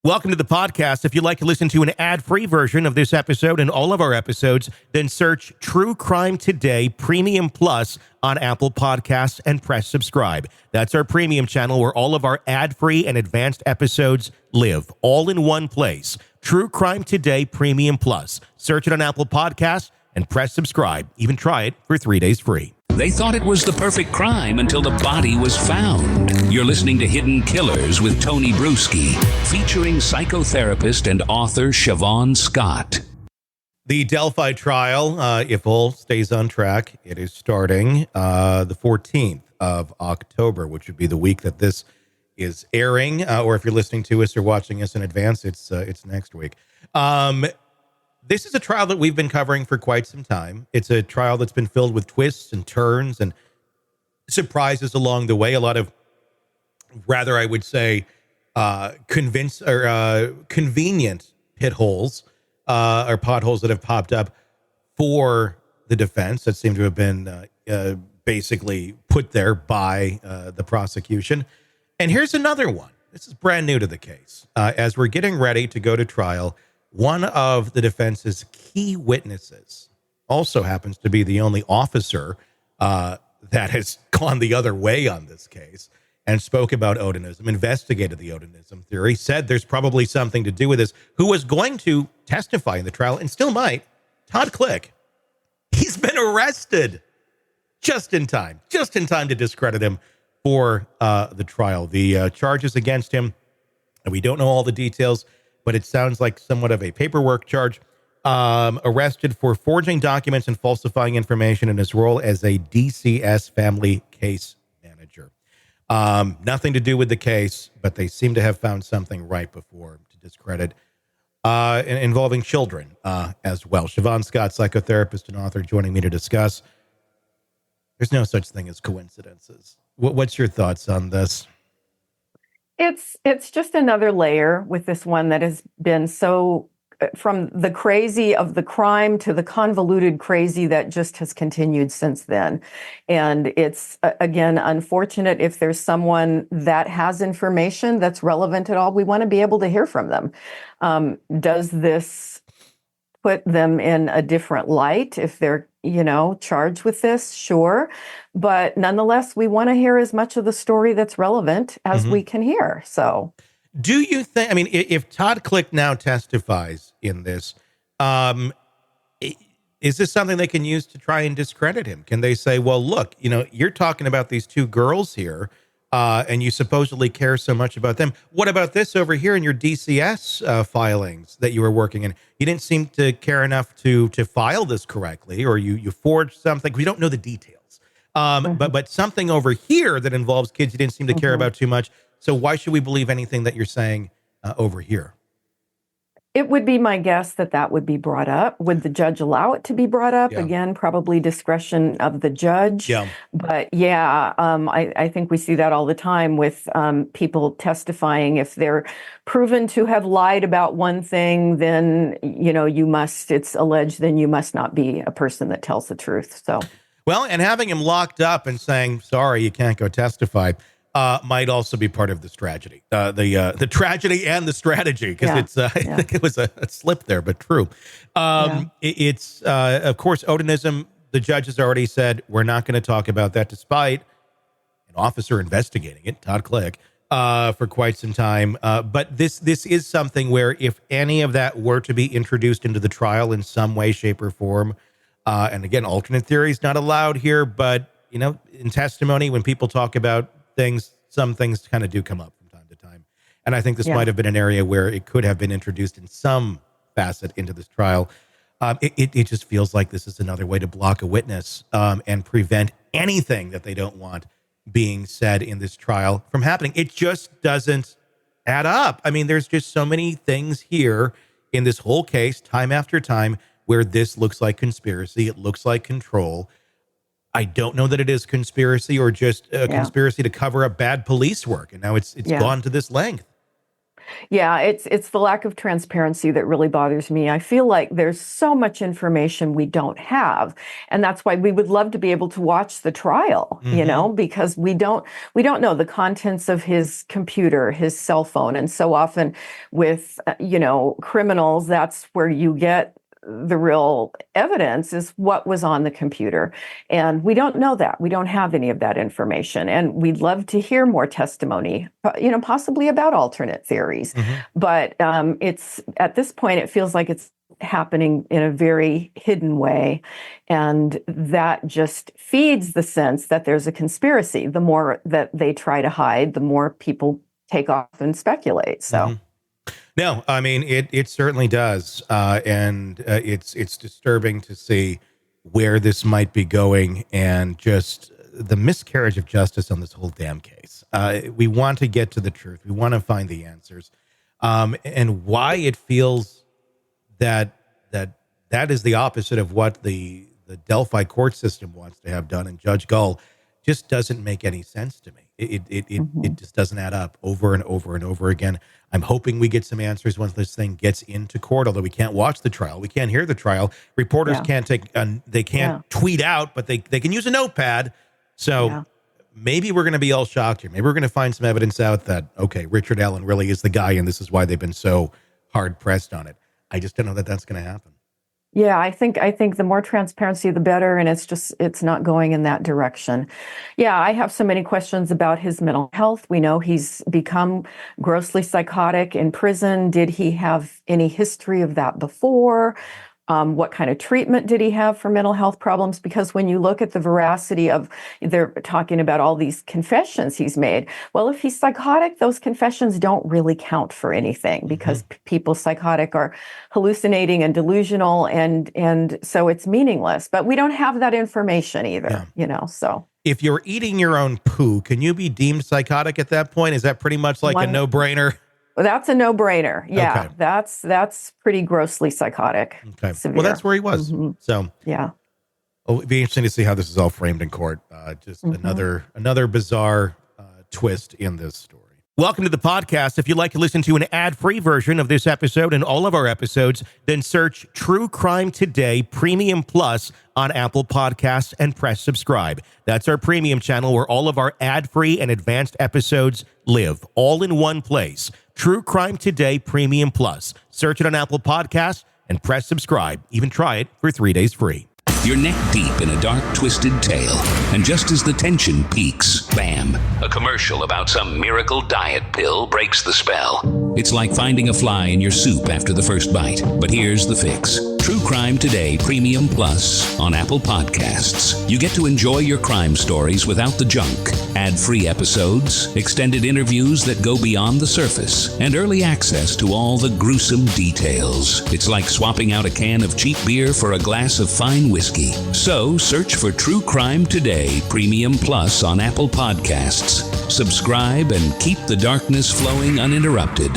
Welcome to the podcast. If you'd like to listen to an ad-free version of this episode and all of our episodes, then search True Crime Today Premium Plus on Apple Podcasts and press subscribe. That's our premium channel where all of our ad-free and advanced episodes live, all in one place. True Crime Today Premium Plus. Search it on Apple Podcasts and press subscribe. Even try it for 3 days free. They thought it was the perfect crime until the body was found. You're listening to Hidden Killers with Tony Bruschi, featuring psychotherapist and author Siobhan Scott. The Delphi trial, if all stays on track, it is starting the 14th of October, which would be the week that this is airing. Or if you're listening to us or watching us in advance, it's next week. This is a trial that we've been covering for quite some time. It's a trial that's been filled with twists and turns and surprises along the way. A lot of, rather, I would say, convenient pit holes or potholes that have popped up for the defense that seem to have been basically put there by the prosecution. And here's another one. This is brand new to the case. As we're getting ready to go to trial, one of the defense's key witnesses also happens to be the only officer that has gone the other way on this case and spoke about Odinism, investigated the Odinism theory, said there's probably something to do with this, who was going to testify in the trial and still might, Todd Click. He's been arrested just in time to discredit him for the trial. The charges against him, and we don't know all the details, but it sounds like somewhat of a paperwork charge. Arrested for forging documents and falsifying information in his role as a DCS family case manager. Nothing to do with the case, but they seem to have found something right before to discredit involving children as well. Siobhan Scott, psychotherapist and author, joining me to discuss. There's no such thing as coincidences. What's your thoughts on this? It's just another layer with this one that has been so, from the crazy of the crime to the convoluted crazy that just has continued since then. And it's, again, unfortunate if there's someone that has information that's relevant at all. We want to be able to hear from them. Does this put them in a different light if they're, charged with this? Sure. But nonetheless, we want to hear as much of the story that's relevant as we can hear. So do you think, if Todd Click now testifies in this, is this something they can use to try and discredit him? Can they say, well, look, you're talking about these two girls here, and you supposedly care so much about them. What about this over here in your DCS filings that you were working in? You didn't seem to care enough to file this correctly, or you forged something. We don't know the details. But something over here that involves kids you didn't seem to care about too much. So why should we believe anything that you're saying over here? It would be my guess that would be brought up. Would the judge allow it to be brought up? Yeah. Again, probably discretion of the judge. Yeah. But I think we see that all the time with people testifying. If they're proven to have lied about one thing, then, it's alleged, then you must not be a person that tells the truth. So, well, and having him locked up and saying, sorry, you can't go testify, might also be part of this tragedy, the tragedy and the strategy, because I think it was a slip there, but true. It's of course, Odinism. The judge has already said we're not going to talk about that, despite an officer investigating it, Todd Click, for quite some time. But this is something where if any of that were to be introduced into the trial in some way, shape, or form, and again, alternate theories not allowed here, but in testimony, when people talk about things, some things kind of do come up from time to time. And I think this might have been an area where it could have been introduced in some facet into this trial. It just feels like this is another way to block a witness and prevent anything that they don't want being said in this trial from happening. It just doesn't add up. There's just so many things here in this whole case, time after time, where this looks like conspiracy. It looks like control. I don't know that it is conspiracy or just a conspiracy to cover up bad police work. And now it's gone to this length. Yeah, it's the lack of transparency that really bothers me. I feel like there's so much information we don't have, and that's why we would love to be able to watch the trial, because we don't know the contents of his computer, his cell phone, and so often with criminals, that's where you get the real evidence is what was on the computer. And we don't know that. We don't have any of that information. And we'd love to hear more testimony, possibly about alternate theories. But it's at this point, it feels like it's happening in a very hidden way. And that just feeds the sense that there's a conspiracy. The more that they try to hide, the more people take off and speculate. So. No, I mean, it certainly does. And it's disturbing to see where this might be going and just the miscarriage of justice on this whole damn case. We want to get to the truth. We want to find the answers. And why it feels that is the opposite of what the Delphi court system wants to have done. And Judge Gull just doesn't make any sense to me. It just doesn't add up over and over and over again. I'm hoping we get some answers once this thing gets into court, although we can't watch the trial. We can't hear the trial. Reporters can't tweet out, but they can use a notepad. So maybe we're going to be all shocked here. Maybe we're going to find some evidence out that, okay, Richard Allen really is the guy, and this is why they've been so hard pressed on it. I just don't know that that's going to happen. Yeah, I think the more transparency, the better. And it's not going in that direction. Yeah, I have so many questions about his mental health. We know he's become grossly psychotic in prison. Did he have any history of that before? What kind of treatment did he have for mental health problems? Because when you look at the veracity of, they're talking about all these confessions he's made. Well, if he's psychotic, those confessions don't really count for anything because people psychotic are hallucinating and delusional, and so it's meaningless. But we don't have that information either, so. If you're eating your own poo, can you be deemed psychotic at that point? Is that pretty much like a no-brainer? Well, that's a no-brainer. Yeah, okay. That's pretty grossly psychotic. Okay. Severe. Well, that's where he was. So yeah, it'll be interesting to see how this is all framed in court. Just another bizarre twist in this story. Welcome to the podcast. If you'd like to listen to an ad-free version of this episode and all of our episodes, then search True Crime Today Premium Plus on Apple Podcasts and press subscribe. That's our premium channel where all of our ad-free and advanced episodes live, all in one place. True Crime Today Premium Plus. Search it on Apple Podcasts and press subscribe. Even try it for 3 days free. You're neck deep in a dark, twisted tale, and just as the tension peaks, bam, a commercial about some miracle diet pill breaks the spell. It's like finding a fly in your soup after the first bite. But here's the fix. True Crime Today Premium Plus on Apple Podcasts. You get to enjoy your crime stories without the junk. Ad-free episodes, extended interviews that go beyond the surface, and early access to all the gruesome details. It's like swapping out a can of cheap beer for a glass of fine whiskey. So search for True Crime Today Premium Plus on Apple Podcasts. Subscribe and keep the darkness flowing uninterrupted.